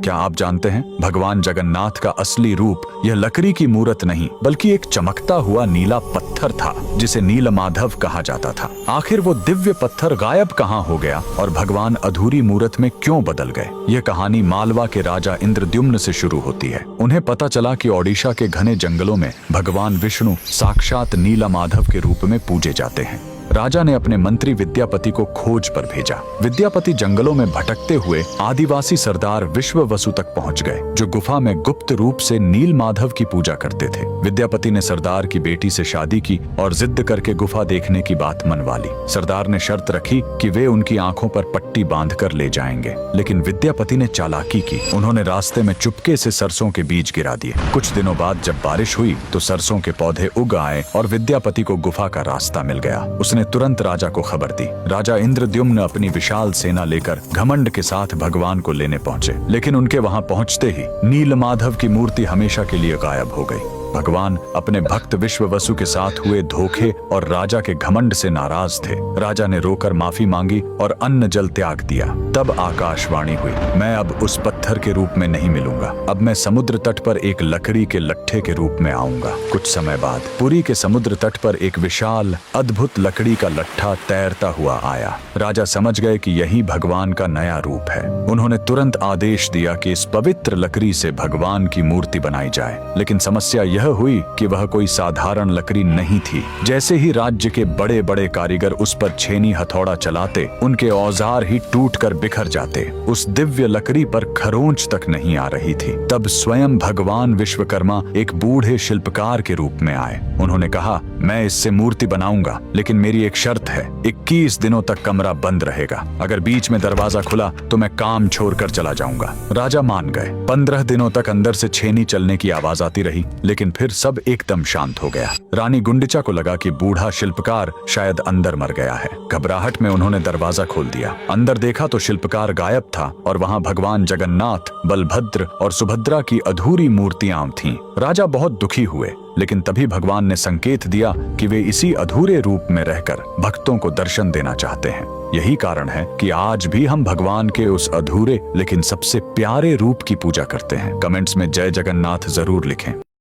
क्या आप जानते हैं भगवान जगन्नाथ का असली रूप यह लकड़ी की मूरत नहीं बल्कि एक चमकता हुआ नीला पत्थर था जिसे नीलमाधव कहा जाता था। आखिर वो दिव्य पत्थर गायब कहाँ हो गया और भगवान अधूरी मूरत में क्यों बदल गए? यह कहानी मालवा के राजा इंद्रद्युम्न से शुरू होती है। उन्हें पता चला कि ओडिशा के घने जंगलों में भगवान विष्णु साक्षात नीलमाधव के रूप में पूजे जाते हैं। राजा ने अपने मंत्री विद्यापति को खोज पर भेजा। विद्यापति जंगलों में भटकते हुए आदिवासी सरदार विश्ववसु तक पहुंच गए, जो गुफा में गुप्त रूप से नीलमाधव की पूजा करते थे। विद्यापति ने सरदार की बेटी से शादी की और जिद करके गुफा देखने की बात मनवा ली। सरदार ने शर्त रखी कि वे उनकी आंखों पर पट्टी बांधकर ले जाएंगे, लेकिन विद्यापति ने चालाकी की। उन्होंने रास्ते में चुपके से सरसों के बीज गिरा दिए। कुछ दिनों बाद जब बारिश हुई तो सरसों के पौधे उग आए और विद्यापति को गुफा का रास्ता मिल गया। उसने तुरंत राजा को खबर दी। राजा इंद्रद्युम्न अपनी विशाल सेना लेकर घमंड के साथ भगवान को लेने पहुंचे, लेकिन उनके वहां पहुंचते ही नीलमाधव की मूर्ति हमेशा के लिए गायब हो गई। भगवान अपने भक्त विश्ववसु के साथ हुए धोखे और राजा के घमंड से नाराज थे। राजा ने रोकर माफी मांगी और अन्न जल त्याग दिया। तब आकाशवाणी हुई, मैं अब उस पत्थर के रूप में नहीं मिलूंगा, अब मैं समुद्र तट पर एक लकड़ी के लट्ठे के रूप में आऊंगा। कुछ समय बाद पुरी के समुद्र तट पर एक विशाल अद्भुत लकड़ी का लट्ठा तैरता हुआ आया। राजा समझ गए कि यही भगवान का नया रूप है। उन्होंने तुरंत आदेश दिया कि इस पवित्र लकड़ी से भगवान की मूर्ति बनाई जाए, लेकिन समस्या यह हुई कि वह कोई साधारण लकड़ी नहीं थी। जैसे ही राज्य के बड़े बड़े कारीगर उस पर छेनी हथौड़ा चलाते, उनके औजार ही टूटकर बिखर जाते। उस दिव्य लकड़ी पर खरोंच तक नहीं आ रही थी। तब स्वयं भगवान विश्वकर्मा एक बूढ़े शिल्पकार के रूप में आए। उन्होंने कहा, मैं इससे मूर्ति बनाऊंगा, लेकिन मेरी एक शर्त है, 21 दिनों तक कमरा बंद रहेगा। अगर बीच में दरवाजा खुला तो मैं काम छोड़कर चला जाऊंगा। राजा मान गए। 15 दिनों तक अंदर से छेनी चलने की आवाज आती रही, लेकिन फिर सब एकदम शांत हो गया। रानी गुंडिचा को लगा कि बूढ़ा शिल्पकार शायद अंदर मर गया है। घबराहट में उन्होंने दरवाजा खोल दिया। अंदर देखा तो शिल्पकार गायब था और वहां भगवान जगन्नाथ, बलभद्र और सुभद्रा की अधूरी मूर्तियां थीं। राजा बहुत दुखी हुए, लेकिन तभी भगवान ने संकेत दिया कि वे इसी अधूरे रूप में रहकर भक्तों को दर्शन देना चाहते हैं। यही कारण है कि आज भी हम भगवान के उस अधूरे लेकिन सबसे प्यारे रूप की पूजा करते हैं। कमेंट्स में जय जगन्नाथ जरूर लिखें।